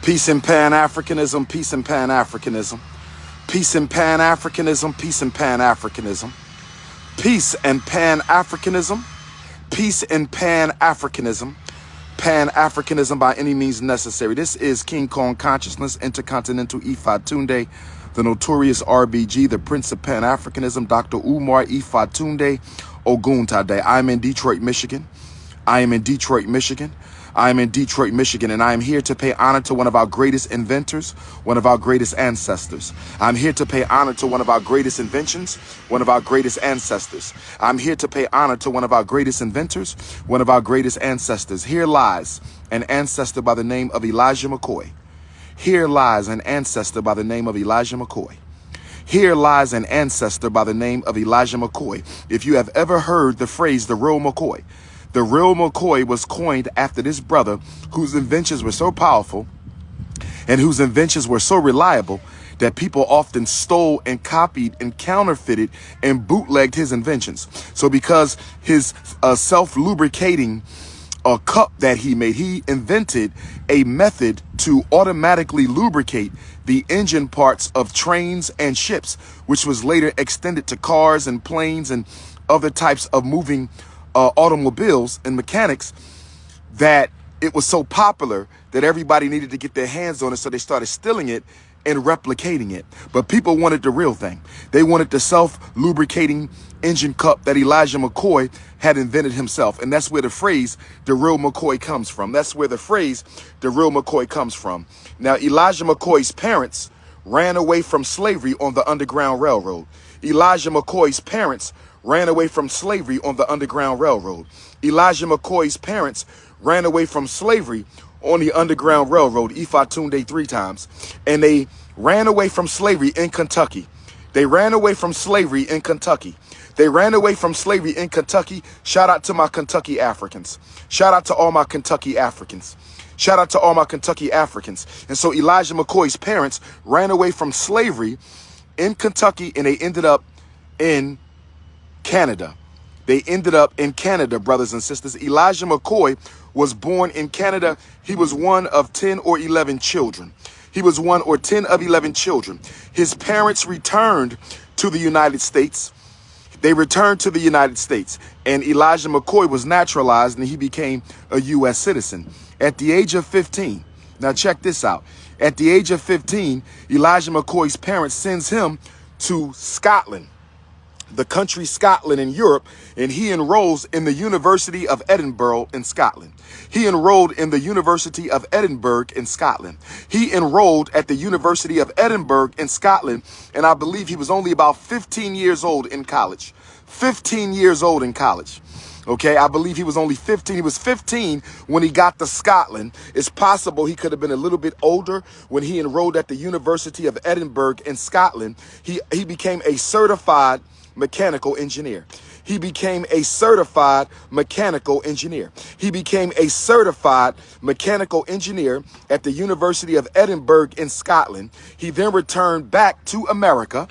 Peace and Pan-Africanism, peace and Pan-Africanism. Peace and Pan-Africanism, peace and Pan-Africanism. Peace and Pan-Africanism, peace and Pan-Africanism. Pan-Africanism by any means necessary. This is King Kong Consciousness, Intercontinental Ifa Tunde, the notorious RBG, the Prince of Pan-Africanism, Dr. Umar Ifa Tunde Oguntade. I'm in Detroit, Michigan. I am in Detroit, Michigan. I am in Detroit, Michigan, and I am here to pay honor to one of our greatest inventors, one of our greatest ancestors. I'm here to pay honor to one of our greatest inventions, one of our greatest ancestors. I'm here to pay honor to one of our greatest inventors, one of our greatest ancestors. Here lies an ancestor by the name of Elijah McCoy. Here lies an ancestor by the name of Elijah McCoy. Here lies an ancestor by the name of Elijah McCoy. If you have ever heard the phrase, the real McCoy, the real McCoy was coined after this brother whose inventions were so powerful and whose inventions were so reliable that people often stole and copied and counterfeited and bootlegged his inventions. So because his self-lubricating cup that he made, he invented a method to automatically lubricate the engine parts of trains and ships, which was later extended to cars and planes and other types of moving automobiles and mechanics, that it was so popular that everybody needed to get their hands on it, so they started stealing it and replicating it. But people wanted the real thing. They wanted the self-lubricating engine cup that Elijah McCoy had invented himself. And that's where the phrase, the real McCoy, comes from. That's where the phrase, the real McCoy, comes from. Now, Elijah McCoy's parents ran away from slavery on the Underground Railroad. Elijah McCoy's parents ran away from slavery on the Underground Railroad. Elijah McCoy's parents ran away from slavery on the Underground Railroad, Ifa Tunde 3 times. And they ran away from slavery in Kentucky. They ran away from slavery in Kentucky. They ran away from slavery in Kentucky. Shout out to my Kentucky Africans. Shout out to all my Kentucky Africans. Shout out to all my Kentucky Africans. And so Elijah McCoy's parents ran away from slavery in Kentucky, and they ended up in Canada. They ended up in Canada, brothers and sisters. Elijah McCoy was born in Canada. He was one of 10 or 11 children. He was one or 10 of 11 children. His parents returned to the United States. They returned to the United States, and Elijah McCoy was naturalized, and he became a U.S. citizen at the age of 15. Now check this out. At the age of 15, Elijah McCoy's parents sends him to Scotland, the country Scotland in Europe, and he enrolls in the University of Edinburgh in Scotland. He enrolled in the University of Edinburgh in Scotland. He enrolled at the University of Edinburgh in Scotland, and I believe he was only about 15 years old in college. 15 years old in college. Okay, I believe he was only 15. He was 15 when he got to Scotland. It's possible he could have been a little bit older when he enrolled at the University of Edinburgh in Scotland. He became a certified mechanical engineer. He became a certified mechanical engineer. He became a certified mechanical engineer at the University of Edinburgh in Scotland. He then returned back to America.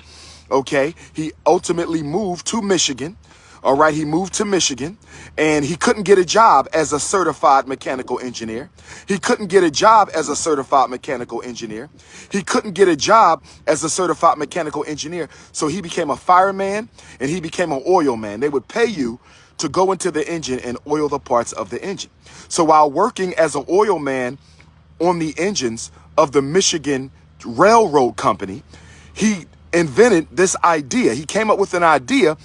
Okay, he ultimately moved to Michigan. All right, he moved to Michigan, and he couldn't get a job as a certified mechanical engineer. He couldn't get a job as a certified mechanical engineer. He couldn't get a job as a certified mechanical engineer. So he became a fireman, and he became an oil man. They would pay you to go into the engine and oil the parts of the engine. So while working as an oil man on the engines of the Michigan Railroad Company, he invented this idea. He came up with an idea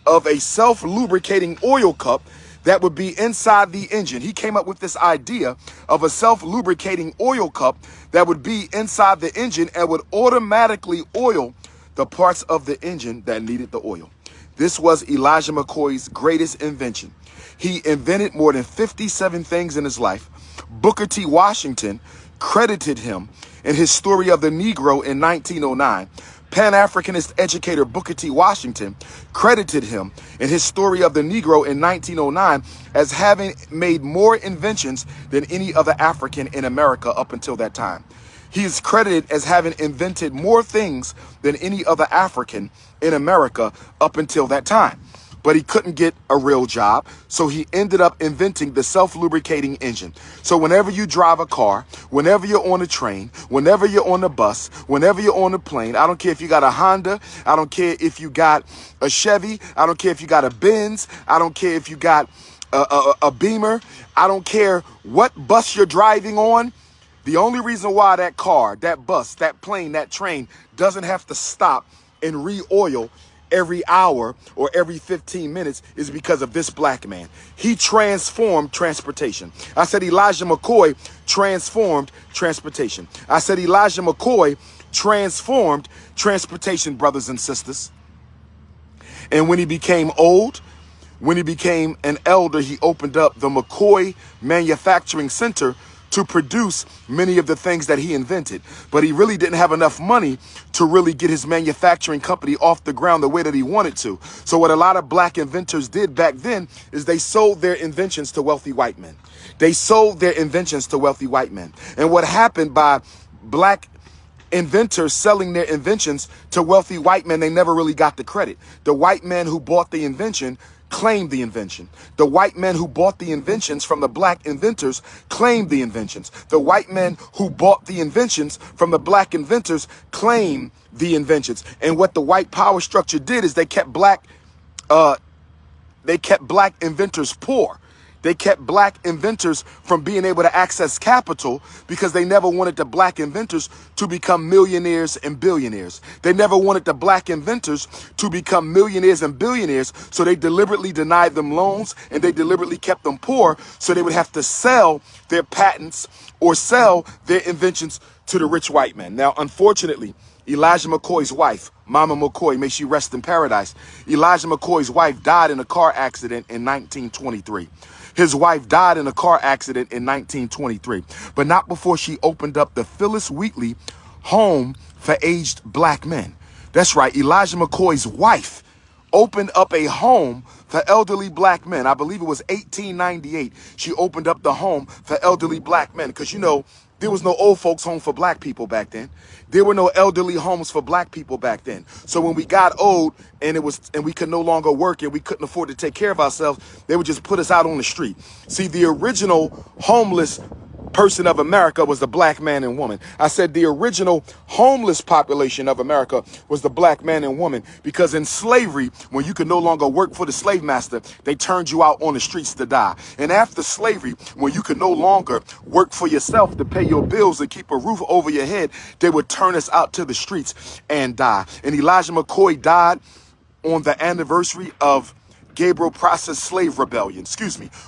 of a self-lubricating oil cup that would be inside the engine. He came up with this idea of a self-lubricating oil cup that would be inside the engine and would automatically oil the parts of the engine that needed the oil. This was Elijah McCoy's greatest invention. He invented more than 57 things in his life. Booker T. Washington credited him in his Story of the Negro in 1909. Pan-Africanist educator Booker T. Washington credited him in his Story of the Negro in 1909 as having made more inventions than any other African in America up until that time. He is credited as having invented more things than any other African in America up until that time. but he couldn't get a real job. So he ended up inventing the self-lubricating engine. So whenever you drive a car, whenever you're on a train, whenever you're on a bus, whenever you're on a plane, I don't care if you got a Honda, I don't care if you got a Chevy, I don't care if you got a Benz, I don't care if you got a Beamer, I don't care what bus you're driving on. The only reason why that car, that bus, that plane, that train doesn't have to stop and re-oil every hour or every 15 minutes is because of this black man. He transformed transportation. I said Elijah McCoy transformed transportation. I said Elijah McCoy transformed transportation, brothers and sisters. And when he became old, when he became an elder, he opened up the McCoy Manufacturing Center to produce many of the things that he invented. But he really didn't have enough money to really get his manufacturing company off the ground the way that he wanted to. So what a lot of black inventors did back then is they sold their inventions to wealthy white men. They sold their inventions to wealthy white men. And what happened by black inventors selling their inventions to wealthy white men, they never really got the credit. The white man who bought the invention claimed the invention. The white men who bought the inventions from the black inventors claimed the inventions. The white men who bought the inventions from the black inventors claimed the inventions. And what the white power structure did is they kept black inventors poor. They kept black inventors from being able to access capital because they never wanted the black inventors to become millionaires and billionaires. They never wanted the black inventors to become millionaires and billionaires, so they deliberately denied them loans and they deliberately kept them poor so they would have to sell their patents or sell their inventions to the rich white man. Now, unfortunately, Elijah McCoy's wife, Mama McCoy, may she rest in paradise, Elijah McCoy's wife died in a car accident in 1923. His wife died in a car accident in 1923, but not before she opened up the Phyllis Wheatley Home for Aged Black Men. That's right, Elijah McCoy's wife opened up a home for elderly black men. I believe it was 1898. She opened up the home for elderly black men because, you know, there was no old folks home for black people back then. There were no elderly homes for black people back then. So when we got old and we could no longer work and we couldn't afford to take care of ourselves, they would just put us out on the street. See, the original homeless person of America was the black man and woman. I said the original homeless population of America was the black man and woman, because in slavery, when you could no longer work for the slave master, they turned you out on the streets to die. And after slavery, when you could no longer work for yourself to pay your bills and keep a roof over your head, they would turn us out to the streets and die. And Elijah McCoy died on the anniversary of Gabriel Prosser's slave rebellion,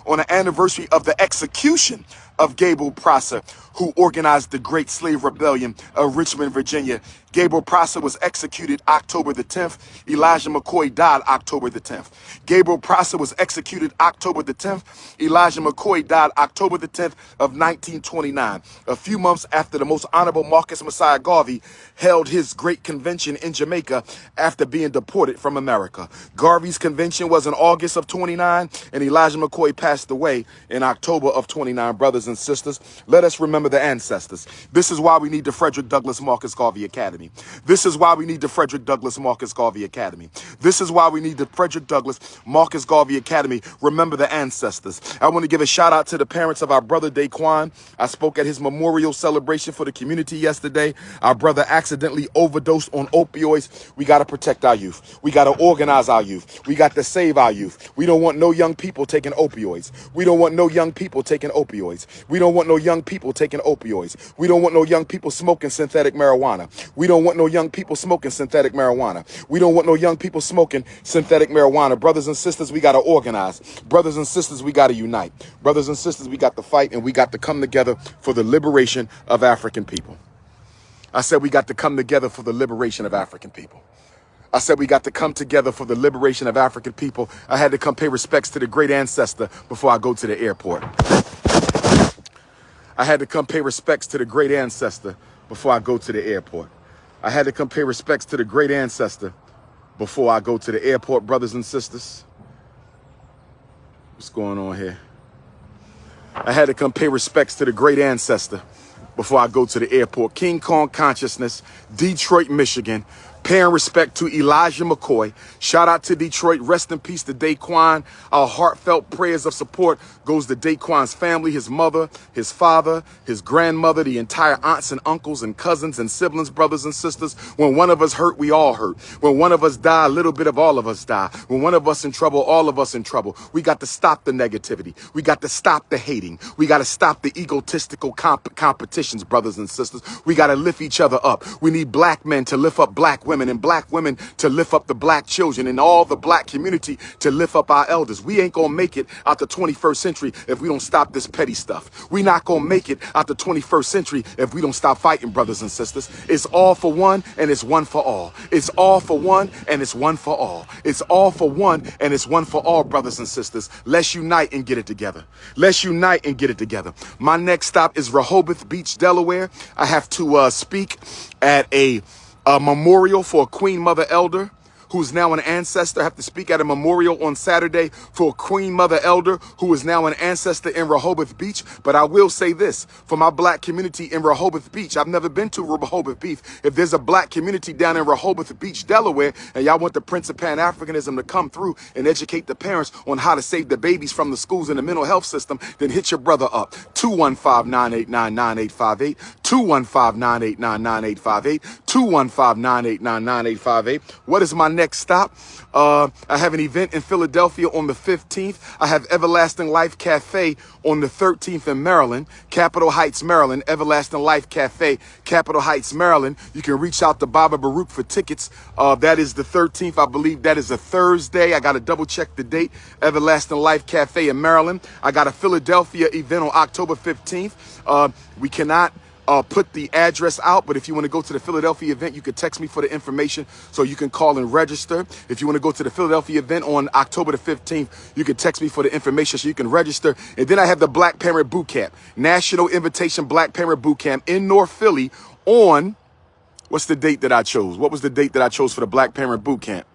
on the anniversary of the execution of Gabriel Prosser, who organized the Great Slave Rebellion of Richmond, Virginia. Gabriel Prosser was executed October the 10th. Elijah McCoy died October the 10th. Gabriel Prosser was executed October the 10th. Elijah McCoy died October the 10th of 1929, a few months after the Most Honorable Marcus Messiah Garvey held his great convention in Jamaica after being deported from America. Garvey's convention was in August of 29, and Elijah McCoy passed away in October of 29. Brothers and sisters, let us remember the ancestors. This is why we need the Frederick Douglass Marcus Garvey Academy. This is why we need the Frederick Douglass Marcus Garvey Academy. This is why we need the Frederick Douglass Marcus Garvey Academy. Remember the ancestors. I want to give a shout out to the parents of our brother Daquan. I spoke at his memorial celebration for the community yesterday. Our brother accidentally overdosed on opioids. We got to protect our youth. We got to organize our youth. We got to save our youth. We don't want no young people taking opioids. We don't want no young people taking opioids. We don't want no young people taking opioids. We don't want no young people smoking synthetic marijuana. We don't want no young people smoking synthetic marijuana. We don't want no young people smoking synthetic marijuana. Brothers and sisters, we got to organize. Brothers and sisters, we got to unite. Brothers and sisters, we got to fight, and we got to come together for the liberation of African people. I said we got to come together for the liberation of African people. I said we got to come together for the liberation of African people. I had to come pay respects to the great ancestor before I go to the airport. I had to come pay respects to the great ancestor before I go to the airport. I had to come pay respects to the great ancestor before I go to the airport, brothers and sisters. What's going on here? I had to come pay respects to the great ancestor before I go to the airport. King Kong Consciousness, Detroit, Michigan. Paying respect to Elijah McCoy. Shout out to Detroit. Rest in peace to Daquan. Our heartfelt prayers of support goes to Daquan's family, his mother, his father, his grandmother, the entire aunts and uncles and cousins and siblings, brothers and sisters. When one of us hurt, we all hurt. When one of us die, a little bit of all of us die. When one of us in trouble, all of us in trouble. We got to stop the negativity. We got to stop the hating. We got to stop the egotistical competitions, brothers and sisters. We got to lift each other up. We need black men to lift up black women and black women to lift up the black children and all the black community to lift up our elders. We ain't gonna make it out the 21st century if we don't stop this petty stuff. We not gonna make it out the 21st century if we don't stop fighting, brothers and sisters. It's all for one and it's one for all. It's all for one and it's one for all. It's all for one and it's one for all, brothers and sisters. Let's unite and get it together. Let's unite and get it together. My next stop is Rehoboth Beach, Delaware. I have to speak at a memorial for a Queen Mother Elder who is now an ancestor. I have to speak at a memorial on Saturday for a Queen Mother Elder who is now an ancestor in Rehoboth Beach. But I will say this, for my black community in Rehoboth Beach, I've never been to Rehoboth Beach. If there's a black community down in Rehoboth Beach, Delaware, and y'all want the Prince of Pan-Africanism to come through and educate the parents on how to save the babies from the schools and the mental health system, then hit your brother up. 215-989-9858, 215-989-9858, 215-989-9858. What is my next stop? I have an event in Philadelphia on the 15th. I have Everlasting Life Cafe on the 13th in Maryland, Capitol Heights, Maryland. Everlasting Life Cafe, Capitol Heights, Maryland. You can reach out to Baba Baruch for tickets. That is the 13th. I believe that is a Thursday. I got to double check the date. Everlasting Life Cafe in Maryland. I got a Philadelphia event on October 15th. We cannot put the address out, but if you want to go to the Philadelphia event, you can text me for the information so you can call and register. If you want to go to the Philadelphia event on October the 15th, you can text me for the information so you can register. And then I have the Black Parent Boot Camp, National Invitation Black Parent Boot Camp in North Philly on, what's the date that I chose? What was the date that I chose for the Black Parent Boot Camp?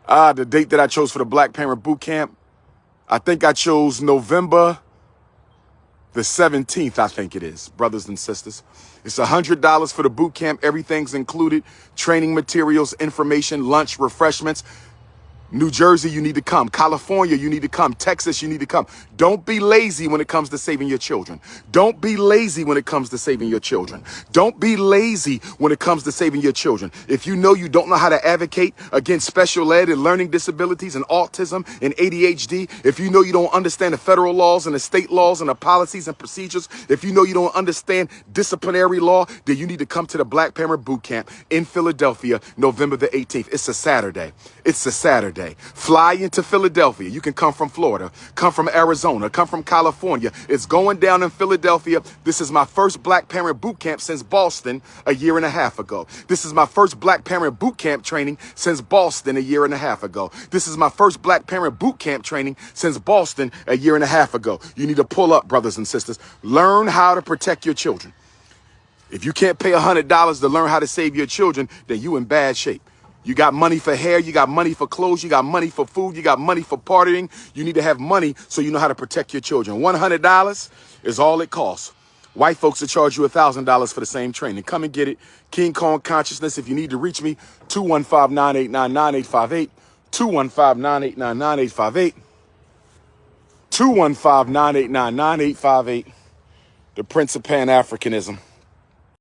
The date that I chose for the Black Parent Boot Camp, I think I chose November the 17th, I think it is, brothers and sisters. It's $100 for the boot camp. Everything's included. Training materials, information, lunch, refreshments. New Jersey, you need to come. California, you need to come. Texas, you need to come. Don't be lazy when it comes to saving your children. Don't be lazy when it comes to saving your children. Don't be lazy when it comes to saving your children. If you know you don't know how to advocate against special ed and learning disabilities and autism and ADHD, if you know you don't understand the federal laws and the state laws and the policies and procedures, if you know you don't understand disciplinary law, then you need to come to the Black Parent Boot Camp in Philadelphia, November the 18th. It's a Saturday. It's a Saturday. Fly into Philadelphia. You can come from Florida, come from Arizona, come from California. It's going down in Philadelphia. This is my first Black Parent Boot Camp since Boston a year and a half ago. This is my first Black Parent Boot Camp training since Boston a year and a half ago. This is my first Black Parent Boot Camp training since Boston a year and a half ago. You need to pull up, brothers and sisters. Learn how to protect your children. If you can't pay $100 to learn how to save your children, then you in bad shape. You got money for hair, you got money for clothes, you got money for food, you got money for partying. You need to have money so you know how to protect your children. $100 is all it costs. White folks will charge you $1,000 for the same training. Come and get it. King Kong Consciousness. If you need to reach me, 215-989-9858, 215-989-9858, 215-989-9858. The Prince of Pan-Africanism.